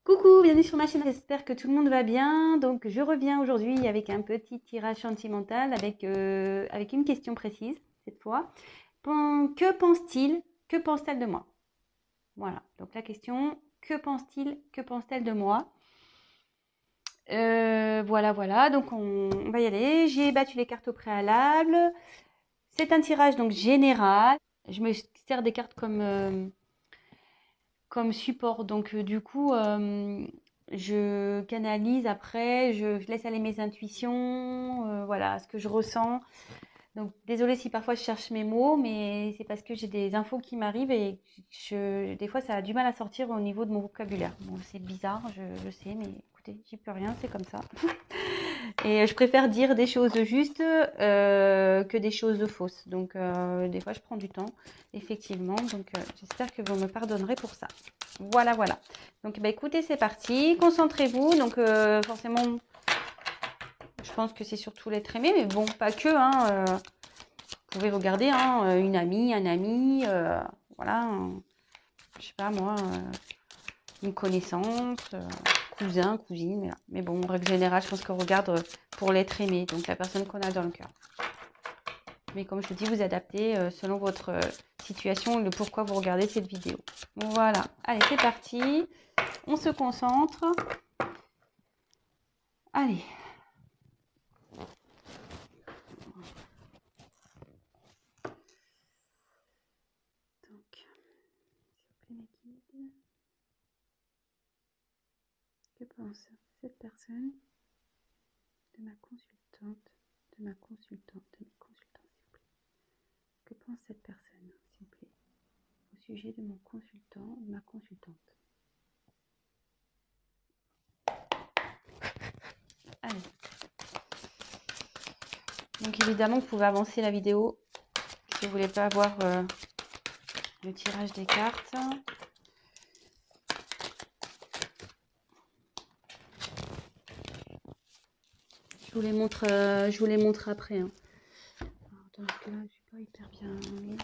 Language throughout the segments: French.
Coucou, bienvenue sur ma chaîne, j'espère que tout le monde va bien. Donc je reviens aujourd'hui avec un petit tirage sentimental avec une question précise cette fois. Que pense-t-il, que pense-t-elle de moi? Voilà, donc la question, que pense-t-il, que pense-t-elle de moi? Voilà, donc on va y aller. J'ai battu les cartes au préalable. C'est un tirage donc général. Je me sers des cartes comme support. Donc, du coup, je canalise après, je laisse aller mes intuitions, voilà, ce que je ressens. Donc, désolée si parfois je cherche mes mots, mais c'est parce que j'ai des infos qui m'arrivent et des fois, ça a du mal à sortir au niveau de mon vocabulaire. Bon, c'est bizarre, je sais, mais écoutez, j'y peux rien, c'est comme ça. Et je préfère dire des choses justes que des choses fausses. Donc, des fois, je prends du temps, effectivement. Donc, j'espère que vous me pardonnerez pour ça. Voilà. Donc, bah, écoutez, c'est parti. Concentrez-vous. Donc, forcément, je pense que c'est surtout l'être aimé, mais bon, pas que. Hein, vous pouvez regarder une amie, un ami, voilà, je sais pas moi, une connaissance, cousin, cousine. Mais bon, en règle générale, je pense qu'on regarde pour l'être aimé, donc la personne qu'on a dans le cœur. Mais comme je vous dis, vous adaptez selon votre situation et le pourquoi vous regardez cette vidéo. Voilà, allez, c'est parti. On se concentre. Allez. Donc, s'il vous plaît, mes guides. Que pense cette personne de ma consultante, de mes consultants, s'il vous plaît. Que pense cette personne, s'il vous plaît, au sujet de mon consultant, de ma consultante? Allez. Donc évidemment, vous pouvez avancer la vidéo si vous voulez pas avoir le tirage des cartes. Je vous les montre après. Hein. Alors, donc là, je suis pas hyper bien mise.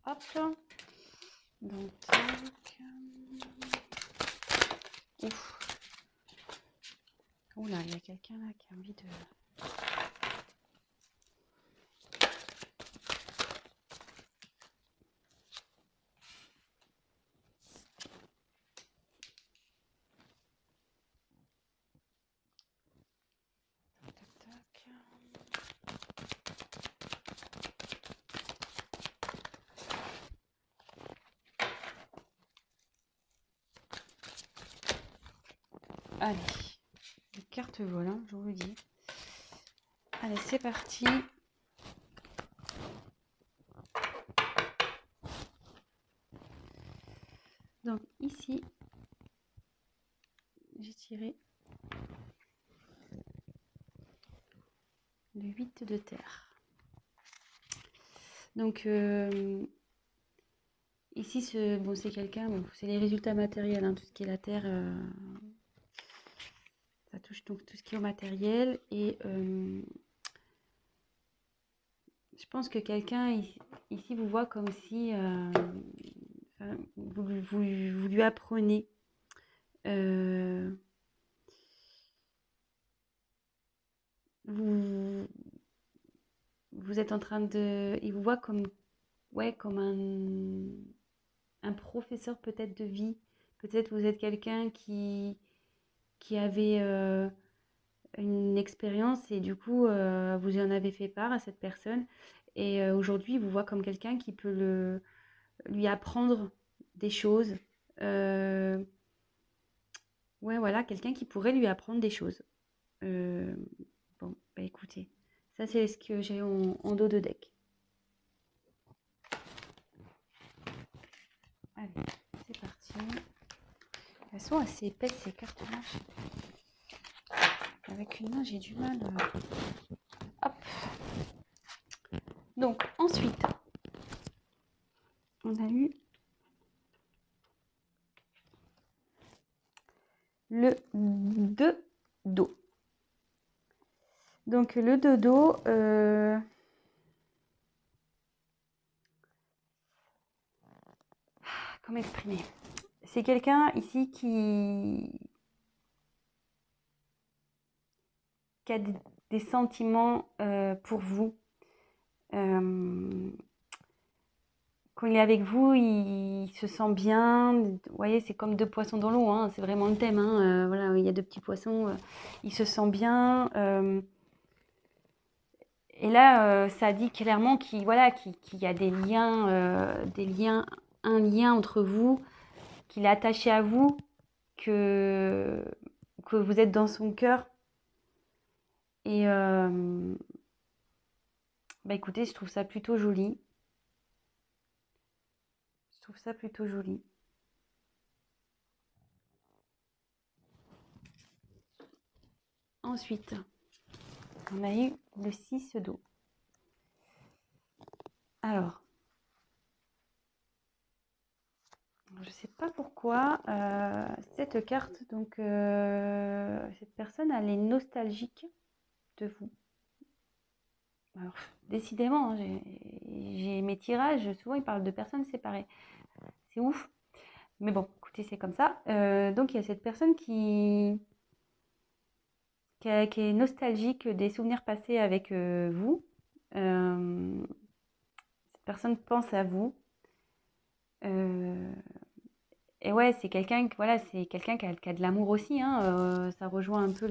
Hop. Donc, tac. Ouf. Oula, il y a quelqu'un là qui a envie de... Tac. Allez, les cartes volent, hein, je vous le dis. Allez, c'est parti. Donc ici, j'ai tiré le 8 de terre. Donc ici, c'est quelqu'un, bon, c'est les résultats matériels, hein, tout ce qui est la terre, ça touche donc tout ce qui est au matériel. Et je pense que quelqu'un ici vous voit comme si vous lui apprenez. Vous, vous êtes en train de... Il vous voit comme, ouais, comme un professeur peut-être de vie. Peut-être vous êtes quelqu'un qui avait une expérience et du coup, vous en avez fait part à cette personne. Et aujourd'hui, il vous voit comme quelqu'un qui peut lui apprendre des choses. Euh, ouais, voilà, quelqu'un qui pourrait lui apprendre des choses. Euh, bon, bah écoutez, ça c'est ce que j'ai en dos de deck. Allez, c'est parti. Elles sont assez épaisses ces cartes-là. avec une main, j'ai du mal. Hop. Donc, ensuite, on a eu le 2 d'eau. Donc, le 2 d'eau, comment exprimer? C'est quelqu'un ici qui a des sentiments pour vous. Quand il est avec vous, il se sent bien. Vous voyez, c'est comme deux poissons dans l'eau, hein. C'est vraiment le thème, hein. Voilà, il y a deux petits poissons. Il se sent bien. Et là, ça dit clairement qu'il voilà, qu'il y a des liens, un lien entre vous, qu'il est attaché à vous, que vous êtes dans son cœur. Et bah écoutez, je trouve ça plutôt joli. Je trouve ça plutôt joli. Ensuite, on a eu le 6 d'eau. Alors, je ne sais pas pourquoi cette carte, donc cette personne, elle est nostalgique de vous. Alors, décidément, hein, j'ai mes tirages, souvent ils parlent de personnes séparées. C'est ouf. Mais bon, écoutez, c'est comme ça. Donc, il y a cette personne qui est nostalgique des souvenirs passés avec vous. Cette personne pense à vous. Et ouais, c'est quelqu'un voilà, c'est quelqu'un qui a de l'amour aussi, hein. Ça rejoint un peu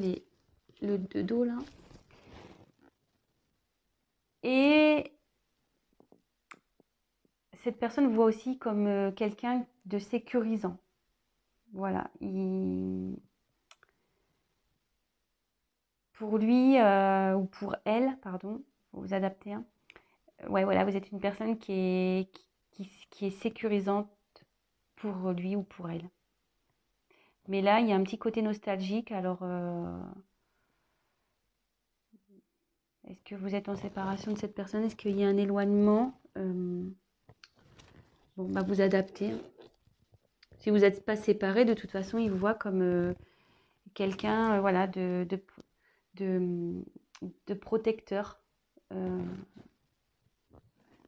le 2 d'eau là. Et cette personne voit aussi comme quelqu'un de sécurisant. Voilà. Pour lui, ou pour elle, pardon, faut vous adapter, hein. Ouais, voilà, vous êtes une personne qui est sécurisante pour lui ou pour elle. Mais là, il y a un petit côté nostalgique. Alors, est-ce que vous êtes en séparation de cette personne? Est-ce qu'il y a un éloignement? Bon, bah vous adaptez. Si vous n'êtes pas séparés, de toute façon, il vous voit comme quelqu'un voilà, de protecteur,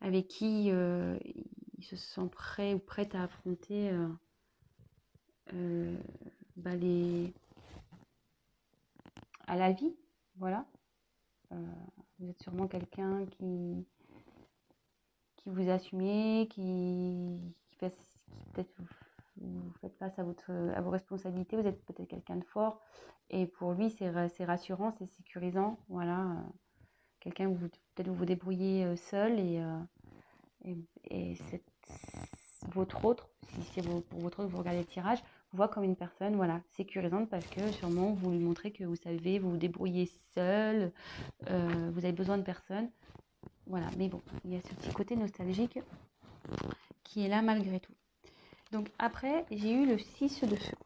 avec qui il se sent prêt ou prête à affronter bah, à la vie. Voilà. Vous êtes sûrement quelqu'un qui vous assumez, qui peut-être vous faites face à vos responsabilités, vous êtes peut-être quelqu'un de fort, et pour lui c'est rassurant, c'est sécurisant, voilà. Quelqu'un où peut-être vous débrouillez seul, et votre autre, si c'est pour votre autre, vous regardez le tirage, vous voit comme une personne, voilà, sécurisante, parce que sûrement vous lui montrez que vous savez vous débrouiller seul, vous avez besoin de personne. Voilà, mais bon, il y a ce petit côté nostalgique qui est là malgré tout. Donc après, j'ai eu le 6 de feu.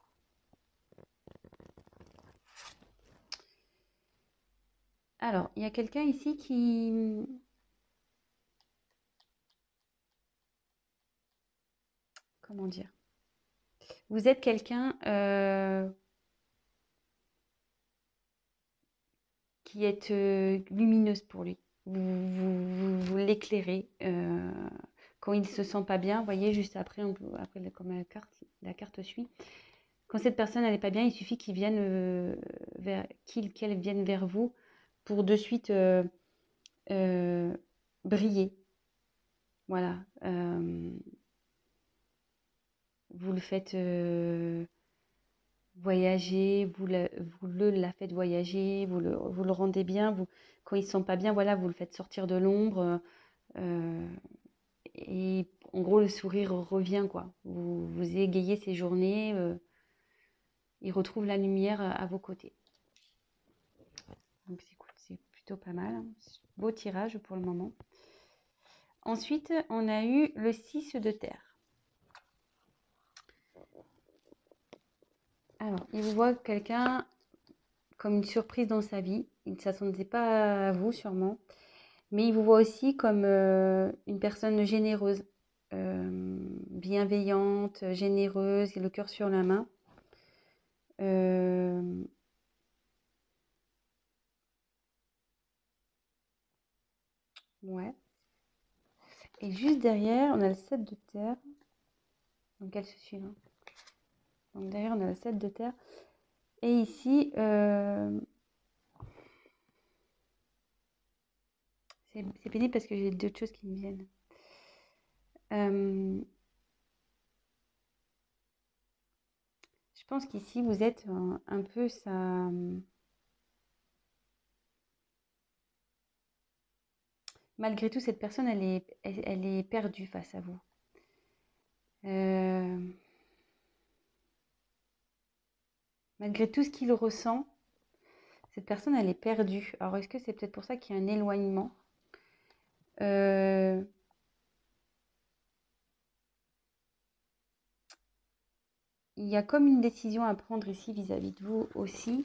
Alors, il y a quelqu'un ici qui... Comment dire? Vous êtes quelqu'un qui est lumineuse pour lui. Vous l'éclairez. Quand il ne se sent pas bien, vous voyez, juste après, comme la carte suit. Quand cette personne n'est pas bien, il suffit qu'il vienne qu'elle vienne vers vous pour de suite briller. Voilà. Vous le faites voyager, vous la faites voyager, vous le rendez bien. Quand il ne se sent pas bien, voilà, vous le faites sortir de l'ombre. Et en gros, le sourire revient, quoi. Vous égayez ses journées. Il retrouve la lumière à vos côtés. Donc c'est plutôt pas mal, hein. Beau tirage pour le moment. Ensuite, on a eu le 6 de terre. Alors, il vous voit quelqu'un comme une surprise dans sa vie. Il ne s'attendait pas à vous, sûrement. Mais il vous voit aussi comme une personne généreuse, bienveillante, généreuse, et le cœur sur la main. Euh, ouais. Et juste derrière, on a le 7 de terre. Donc elle se suit. Hein. Donc derrière, on a le 7 de terre. Et ici, c'est pénible parce que j'ai d'autres choses qui me viennent. Je pense qu'ici, vous êtes un peu ça. Malgré tout, cette personne, elle est perdue face à vous. Malgré tout ce qu'il ressent, cette personne, elle est perdue. Alors, est-ce que c'est peut-être pour ça qu'il y a un éloignement? Euh, il y a comme une décision à prendre ici vis-à-vis de vous aussi.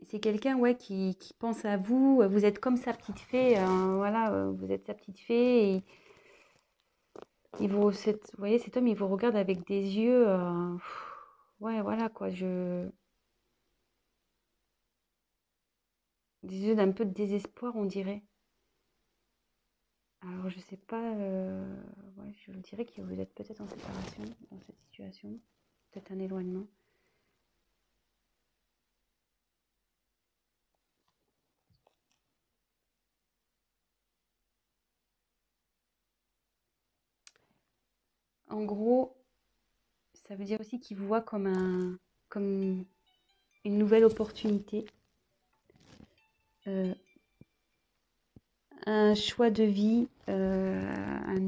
C'est quelqu'un ouais, qui pense à vous. Vous êtes comme sa petite fée. Voilà, vous êtes sa petite fée. Et vous voyez, cet homme, il vous regarde avec des yeux. Ouais, voilà quoi. Des yeux d'un peu de désespoir, on dirait. Alors, je sais pas. Ouais, je dirais que vous êtes peut-être en séparation dans cette situation. Peut-être un éloignement. En gros, ça veut dire aussi qu'il vous voit comme une nouvelle opportunité, euh, un choix de vie, des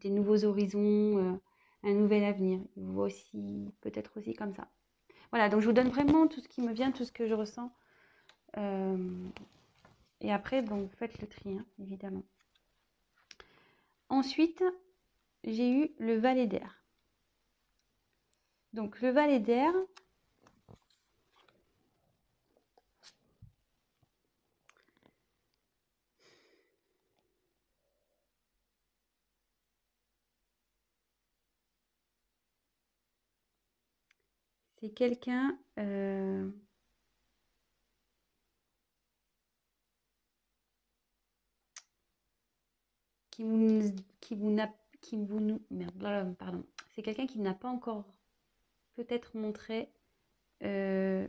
nouveaux horizons, un nouvel avenir. Il vous voit aussi, peut-être aussi comme ça. Voilà, donc je vous donne vraiment tout ce qui me vient, tout ce que je ressens. Euh, et après, bon, vous faites le tri, hein, évidemment. Ensuite, j'ai eu le valet d'air. Donc le valet d'air, c'est quelqu'un qui vous, qui vous n'a, qui vous, merde, pardon. C'est quelqu'un qui n'a pas encore peut-être montré ce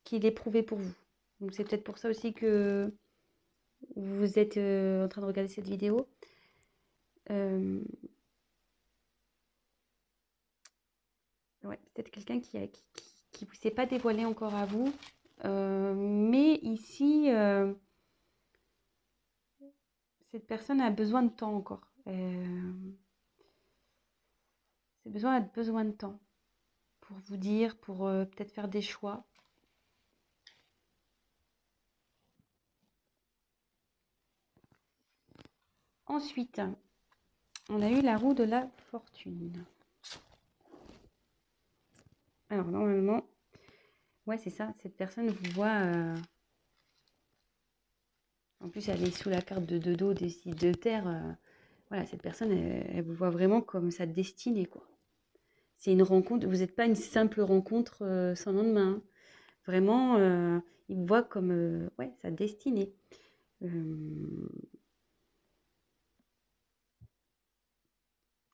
qu'il éprouvait pour vous. Donc c'est peut-être pour ça aussi que vous êtes en train de regarder cette vidéo. Euh, ouais, peut-être quelqu'un qui vous s'est pas dévoilé encore à vous. Mais ici, cette personne a besoin de temps encore. A besoin de temps pour vous dire, pour peut-être faire des choix. Ensuite, on a eu la roue de la fortune. Alors, normalement, ouais, c'est ça. Cette personne vous voit. En plus, elle est sous la carte de dos des signes de terre. Voilà, cette personne, elle vous voit vraiment comme sa destinée, quoi. C'est une rencontre. Vous n'êtes pas une simple rencontre sans lendemain. Hein. Vraiment, il vous voit comme ouais, sa destinée.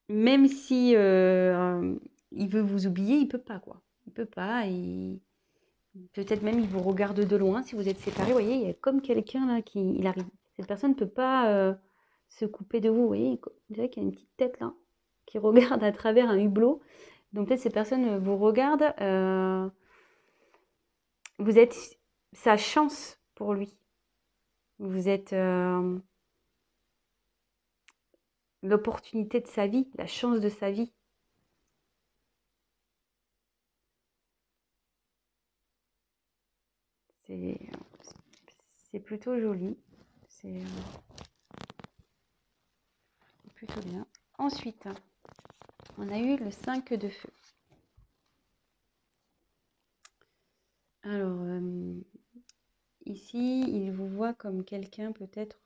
Même si il veut vous oublier, il peut pas, quoi. Il peut pas. Peut-être même il vous regarde de loin si vous êtes séparés. Vous voyez, il y a comme quelqu'un là qui il arrive. Cette personne ne peut pas se couper de vous. Vous voyez, on dirait qu'il y a une petite tête là qui regarde à travers un hublot. Donc peut-être ces personnes vous regardent. Vous êtes sa chance pour lui. Vous êtes l'opportunité de sa vie, la chance de sa vie. C'est c'est plutôt joli. C'est plutôt bien. Ensuite, On a eu le 5 de feu. Alors, ici, il vous voit comme quelqu'un peut-être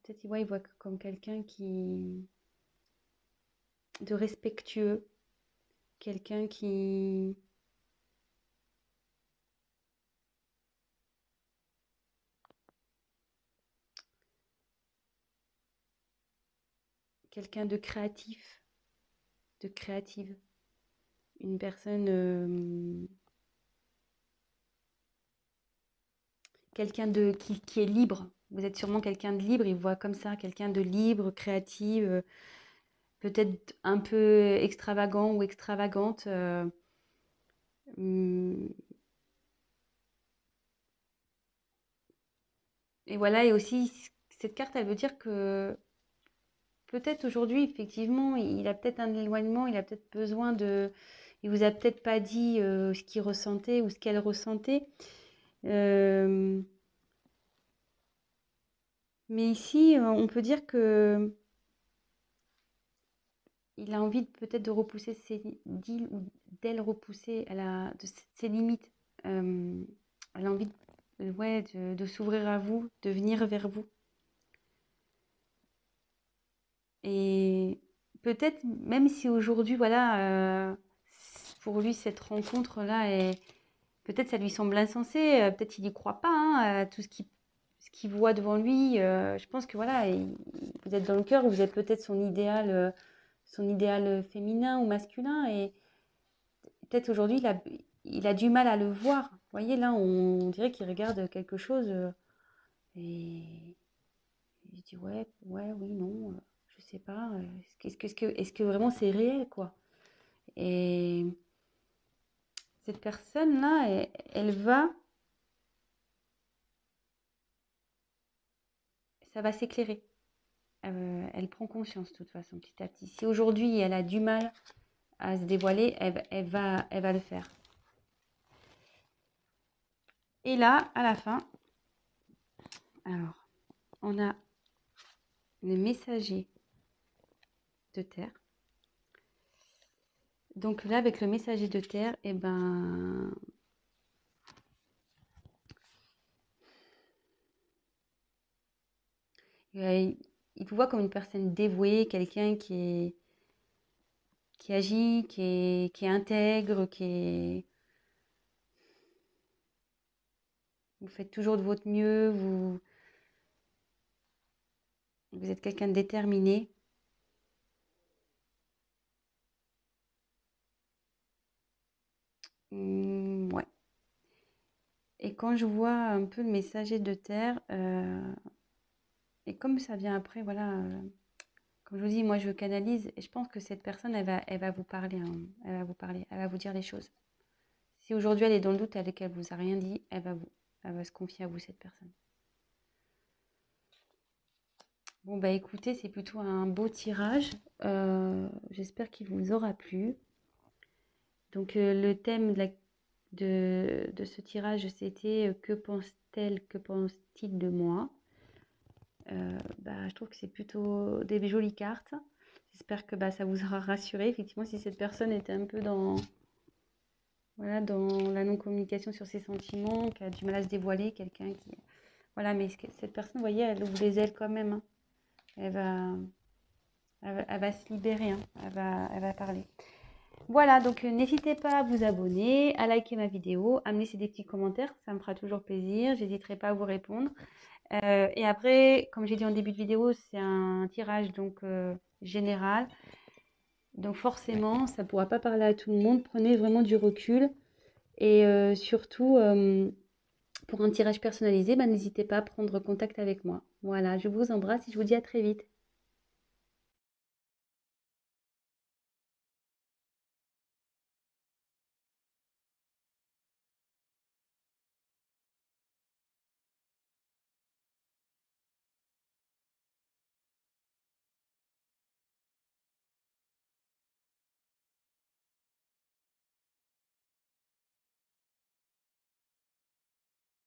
peut-être il voit comme quelqu'un qui de respectueux, quelqu'un quelqu'un de créatif, de créative, une personne quelqu'un de qui est libre. Vous êtes sûrement quelqu'un de libre, il voit comme ça, quelqu'un de libre, créative, peut-être un peu extravagant ou extravagante. Hum, et voilà, et aussi, cette carte, elle veut dire que peut-être aujourd'hui, effectivement, il a peut-être un éloignement, il a peut-être besoin de... Il vous a peut-être pas dit ce qu'il ressentait ou ce qu'elle ressentait. Euh, mais ici, on peut dire que il a envie peut-être de repousser d'il ou d'elle repousser ses limites. Euh, elle a envie ouais, de s'ouvrir à vous, de venir vers vous. Et peut-être, même si aujourd'hui, voilà, pour lui, cette rencontre-là, peut-être ça lui semble insensé, peut-être il n'y croit pas hein, à tout ce qu'il voit devant lui. Je pense que voilà, vous êtes dans le cœur, vous êtes peut-être son idéal féminin ou masculin, et peut-être aujourd'hui, il a du mal à le voir. Vous voyez, là, on dirait qu'il regarde quelque chose et il dit ouais, ouais, oui, non, je sais pas. Est-ce que vraiment c'est réel, quoi? Et cette personne-là, elle va, ça va s'éclairer. Elle prend conscience de toute façon, petit à petit. Si aujourd'hui elle a du mal à se dévoiler, elle va le faire. Et là, à la fin, alors, on a le messager de terre. Donc là, avec le messager de terre, eh ben, il vous voit comme une personne dévouée, quelqu'un qui agit, qui est intègre, vous faites toujours de votre mieux, vous êtes quelqu'un de déterminé. Ouais. Et quand je vois un peu le messager de terre, et comme ça vient après, voilà, comme je vous dis, moi je canalise et je pense que cette personne, elle va vous parler, hein. Elle va vous parler, elle va vous dire les choses. Si aujourd'hui elle est dans le doute, qu'elle vous a rien dit, elle va se confier à vous, cette personne. Bon, bah écoutez, c'est plutôt un beau tirage. J'espère qu'il vous aura plu. Donc, le thème de ce tirage, c'était que pense-t-elle, que pense-t-il de moi? Bah, je trouve que c'est plutôt des jolies cartes. J'espère que bah, ça vous aura rassuré. Effectivement, si cette personne était un peu voilà, dans la non-communication sur ses sentiments, qui a du mal à se dévoiler, quelqu'un qui... Voilà, mais cette personne, vous voyez, elle ouvre les ailes quand même, hein. Elle va, elle va se libérer, hein. Elle va parler. Voilà, donc n'hésitez pas à vous abonner, à liker ma vidéo, à me laisser des petits commentaires, ça me fera toujours plaisir, j'hésiterai pas à vous répondre. Et après, comme j'ai dit en début de vidéo, c'est un tirage donc général. Donc forcément, ça ne pourra pas parler à tout le monde. Prenez vraiment du recul. Et surtout, pour un tirage personnalisé, bah, n'hésitez pas à prendre contact avec moi. Voilà, je vous embrasse et je vous dis à très vite.